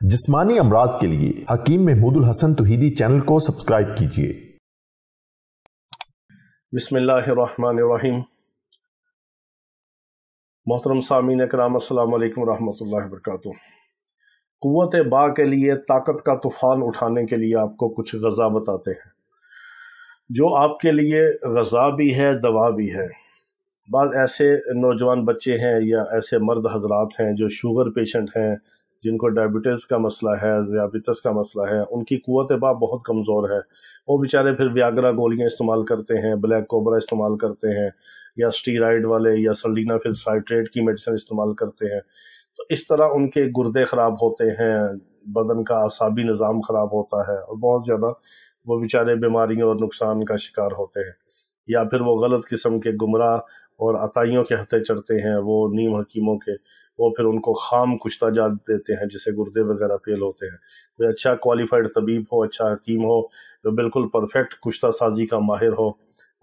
जिस्मानी अमराज के लिए हकीम महमूदुल हसन तौहीदी चैनल को सब्सक्राइब कीजिए। बिस्मिल्लाहिर्रहमानिर्रहीम। मोहतरम सामीन इकराम, अस्सलाम वालेकुम रहमतुल्लाहि व बरकातुहू। क़ुव्वत बा के लिए, ताकत का तूफ़ान उठाने के लिए आपको कुछ ग़ज़ा बताते हैं जो आपके लिए ग़ज़ा भी है, दवा भी है। बाद ऐसे नौजवान बच्चे हैं या ऐसे मर्द हजरात हैं जो शुगर पेशेंट हैं, जिनको डायबिटीज़ का मसला है, ज़ियाबितस का मसला है, उनकी क़ुव्वत बा बहुत कमज़ोर है। वो बेचारे फिर वियाग्रा गोलियाँ इस्तेमाल करते हैं, ब्लैक कोबरा इस्तेमाल करते हैं, या स्टीराइड वाले या सल्डीनाफिल साइट्रेट की मेडिसिन इस्तेमाल करते हैं। तो इस तरह उनके गुर्दे ख़राब होते हैं, बदन का असाबी निज़ाम ख़राब होता है और बहुत ज़्यादा वो बेचारे बीमारियों और नुकसान का शिकार होते हैं। या फिर वो गलत किस्म के गुमराह और अताइयों के हत्थे चढ़ते हैं, वो नीम हकीमों के, वो फिर उनको खाम कुश्ता जात देते हैं जिससे गुर्दे वगैरह फेल होते हैं। कोई अच्छा क्वालिफाइड तबीब हो, अच्छा हकीम हो जो बिल्कुल परफेक्ट कुश्ता साजी का माहिर हो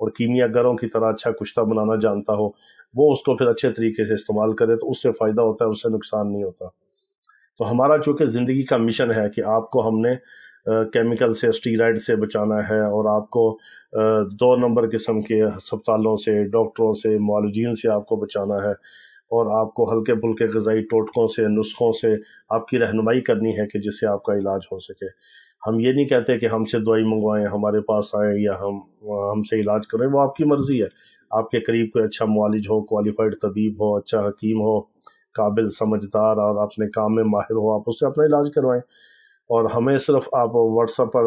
और कीमियागरों की तरह अच्छा कुश्ता बनाना जानता हो, वो उसको फिर अच्छे तरीके से इस्तेमाल करे तो उससे फ़ायदा होता है, उससे नुकसान नहीं होता। तो हमारा चूँकि ज़िंदगी का मिशन है कि आपको हमने केमिकल से, स्टीराइड से बचाना है और आपको 2 नंबर किस्म के अस्पतालों से, डॉक्टरों से, मुआलिजीन से आपको बचाना है और आपको हल्के फुल्के ग़िज़ाई टोटकों से, नुस्ख़ों से आपकी रहनुमाई करनी है कि जिससे आपका इलाज हो सके। हम ये नहीं कहते कि हमसे दवाई मंगवाएं, हमारे पास आएँ या हमसे इलाज करें, वो आपकी मर्ज़ी है। आपके करीब कोई अच्छा मुआलिज हो, क्वालिफाइड तबीब हो, अच्छा हकीम हो, काबिल, समझदार और अपने काम में माहिर हो, आप उससे अपना इलाज करवाएं। और हमें सिर्फ आप व्हाट्सएप पर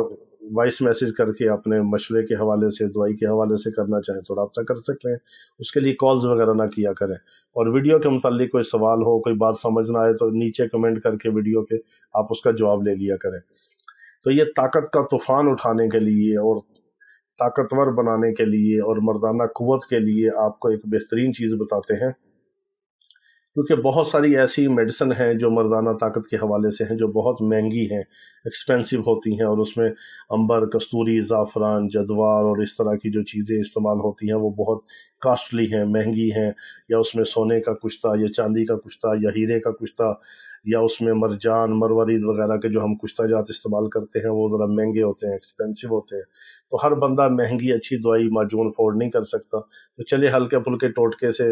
वॉइस मैसेज करके अपने मशवरे के हवाले से, दवाई के हवाले से करना चाहें तो रब्ता कर सकते हैं। उसके लिए कॉल्स वगैरह ना किया करें। और वीडियो के मुताल्लिक कोई सवाल हो, कोई बात समझ ना आए तो नीचे कमेंट करके वीडियो के आप उसका जवाब ले लिया करें। तो ये ताकत का तूफ़ान उठाने के लिए और ताकतवर बनाने के लिए और मर्दाना क़ुव्वत के लिए आपको एक बेहतरीन चीज़ बताते हैं, क्योंकि बहुत सारी ऐसी मेडिसिन हैं जो मर्दाना ताकत के हवाले से हैं जो बहुत महंगी हैं, एक्सपेंसिव होती हैं और उसमें अंबर, कस्तूरी, ज़ाफ़रान, जदवार और इस तरह की जो चीज़ें इस्तेमाल होती हैं वो बहुत कास्टली हैं, महंगी हैं। या उसमें सोने का कुश्ता या चांदी का कुश्ता या हीरे का कुश्ता या उसमें मरजान, मरवरीद वगैरह के जो हम कुश्ता जात इस्तेमाल करते हैं वो ज़रा महंगे होते हैं, एक्सपेंसिव होते हैं। तो हर बंदा महंगी अच्छी दवाई माजून अफोर्ड नहीं कर सकता। तो चलिए हल्के फुल्के टोटके से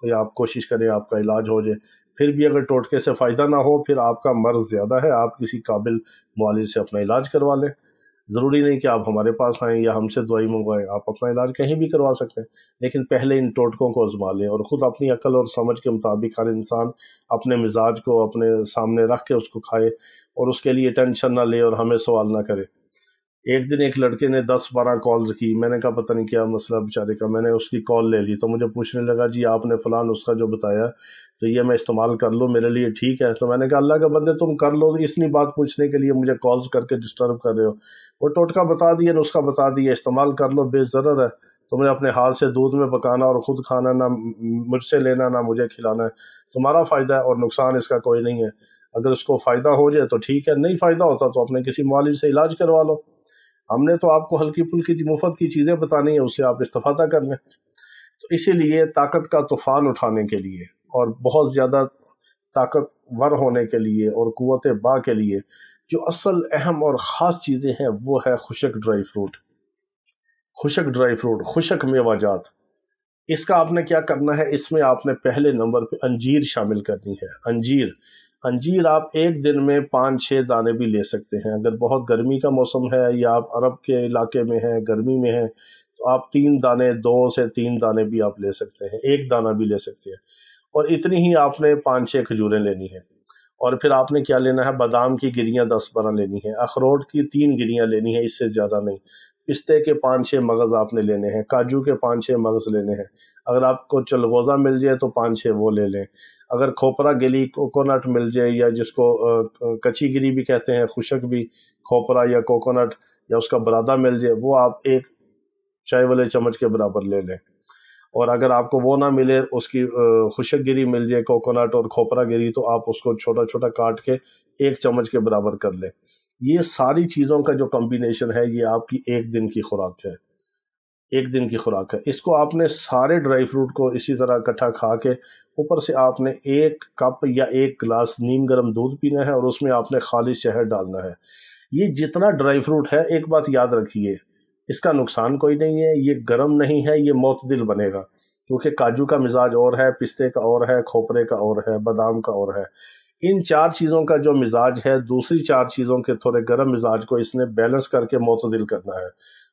कोई आप कोशिश करें, आपका इलाज हो जाए। फिर भी अगर टोटके से फ़ायदा ना हो, फिर आपका मर्ज़ ज़्यादा है, आप किसी काबिल मुआलिज से अपना इलाज करवा लें। ज़रूरी नहीं कि आप हमारे पास आएँ या हमसे दवाई मंगवाएं, आप अपना इलाज कहीं भी करवा सकते हैं। लेकिन पहले इन टोटकों को आज़मा लें और ख़ुद अपनी अक्ल और समझ के मुताबिक हर इंसान अपने मिजाज को अपने सामने रख के उसको खाए और उसके लिए टेंशन ना ले और हमें सवाल ना करे। एक दिन एक लड़के ने 10-12 कॉल्स की, मैंने कहा पता नहीं क्या मसला बेचारे का। मैंने उसकी कॉल ले ली तो मुझे पूछने लगा, जी आपने फ़लाँ नुस्खा जो बताया तो ये मैं इस्तेमाल कर लूँ, मेरे लिए ठीक है? तो मैंने कहा अल्लाह के बंदे तुम कर लो, इतनी बात पूछने के लिए मुझे कॉल्स करके डिस्टर्ब कर रहे हो। वो टोटका बता दिया, नुस्खा बता दिया, इस्तेमाल कर लो, बेज़रर है। तुम्हें अपने हाथ से दूध में पकाना और ख़ुद खाना, ना मुझसे लेना ना मुझे खिलाना है। तुम्हारा फ़ायदा है और नुकसान इसका कोई नहीं है। अगर उसको फ़ायदा हो जाए तो ठीक है, नहीं फ़ायदा होता तो अपने किसी मुआलिज से इलाज करवा लो। हमने तो आपको हल्की फुल्की मुफ्त की चीज़ें बतानी है, उससे आप इस्तिफ़ादा कर लें। तो इसीलिए ताकत का तूफ़ान उठाने के लिए और बहुत ज़्यादा ताकतवर होने के लिए और क़ुव्वत बा के लिए जो असल अहम और ख़ास चीज़ें हैं वो है खुशक ड्राई फ्रूट, खुशक मेवाजात। इसका आपने क्या करना है, इसमें आपने पहले नंबर पे अंजीर शामिल करनी है। अंजीर आप एक दिन में 5-6 दाने भी ले सकते हैं। अगर बहुत गर्मी का मौसम है या आप अरब के इलाके में हैं, गर्मी में हैं, तो आप 3 दाने, 2 से 3 दाने भी आप ले सकते हैं, 1 दाना भी ले सकते हैं। और इतनी ही आपने 5-6 खजूरें लेनी है। और फिर आपने क्या लेना है, बादाम की गिरियाँ 10-12 लेनी है, अखरोट की 3 गिरियाँ लेनी है, इससे ज़्यादा नहीं। पिस्ते के 5-6 मगज़ आपने लेने हैं, काजू के 5-6 मगज़ लेने हैं। अगर आपको चलगोज़ा मिल जाए तो 5-6 वो ले लें। अगर खोपरा गिरी, कोकोनट मिल जाए या जिसको कच्ची गिरी भी कहते हैं, खुशक भी खोपरा या कोकोनट या उसका बरादा मिल जाए, वो आप 1 चाय वाले चम्मच के बराबर ले लें। और अगर आपको वो ना मिले, उसकी खुशक गिरी मिल जाए, कोकोनट और खोपरा गिरी, तो आप उसको छोटा छोटा काट के 1 चम्मच के बराबर कर लें। ये सारी चीज़ों का जो कॉम्बिनेशन है ये आपकी 1 दिन की खुराक है। ایک دن کی خوراک ہے۔ اس کو آپ نے سارے ڈرائی فروٹ کو اسی طرح اکٹھا کھا کے اوپر سے آپ نے 1 کپ یا 1 گلاس نیم گرم دودھ پینا ہے، اور اس میں آپ نے خالص شہد ڈالنا ہے۔ یہ جتنا ڈرائی فروٹ ہے، ایک بات یاد رکھیے، اس کا نقصان کوئی نہیں ہے، یہ گرم نہیں ہے، یہ معتدل بنے گا، کیونکہ کاجو کا مزاج اور ہے، پستے کا اور ہے، کھوپرے کا اور ہے، بادام کا اور ہے۔ ان 4 چیزوں کا جو مزاج ہے، دوسری 4 چیزوں کے تھوڑے گرم مزاج کو اس نے بیلنس کر کے معتدل کرنا ہے۔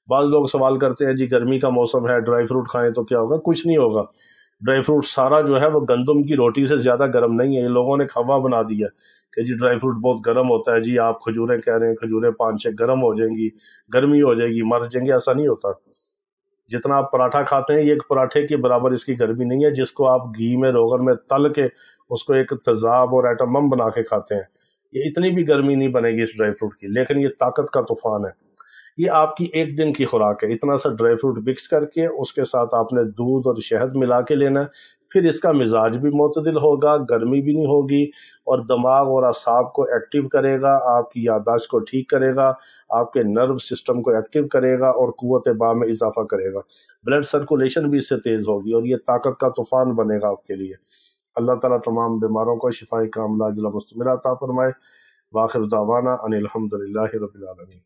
بعض لوگ سوال کرتے ہیں جی گرمی کا موسم ہے، ڈرائی فروٹ کھائیں تو کیا ہوگا؟ کچھ نہیں ہوگا۔ ڈرائی فروٹ سارا جو ہے وہ گندم کی روٹی سے زیادہ گرم نہیں ہے۔ یہ لوگوں نے کھوا بنا دیا کہ جی ڈرائی فروٹ بہت گرم ہوتا ہے، جی آپ کھجوریں کہہ رہے ہیں، کھجوریں 5-6 گرم ہو جائیں گی، گرمی ہو جائے گی، مر جائیں گے، ایسا نہیں ہوتا۔ جتنا آپ پراٹھا کھاتے ہیں، یہ ایک پراٹھے کے برابر اس کی گرمی نہیں ہے، جس کو آپ گھی میں روغن میں تل کے اس کو ایک تیزاب اور ایٹم بم بنا کے کھاتے ہیں، یہ اتنی بھی گرمی نہیں بنے گی اس ڈرائی فروٹ کی، لیکن یہ طاقت کا طوفان ہے۔ یہ آپ کی ایک دن کی خوراک ہے۔ اتنا سا ڈرائی فروٹ مکس کر کے اس کے ساتھ آپ نے دودھ اور شہد ملا کے لینا ہے، پھر اس کا مزاج بھی معتدل ہوگا، گرمی بھی نہیں ہوگی، اور دماغ اور اعصاب کو ایکٹیو کرے گا، آپ کی یادداشت کو ٹھیک کرے گا، آپ کے نرو سسٹم کو ایکٹیو کرے گا، اور قوت باہ میں اضافہ کرے گا۔ بلڈ سرکولیشن بھی اس سے تیز ہوگی، اور یہ طاقت کا طوفان بنے گا آپ کے لیے۔ اللہ تعالیٰ تمام بیماروں کو شفائے کاملہ عاجلہ مستمرہ عطا فرمائے۔ وآخر دعوانا ان الحمد للہ رب العالمین۔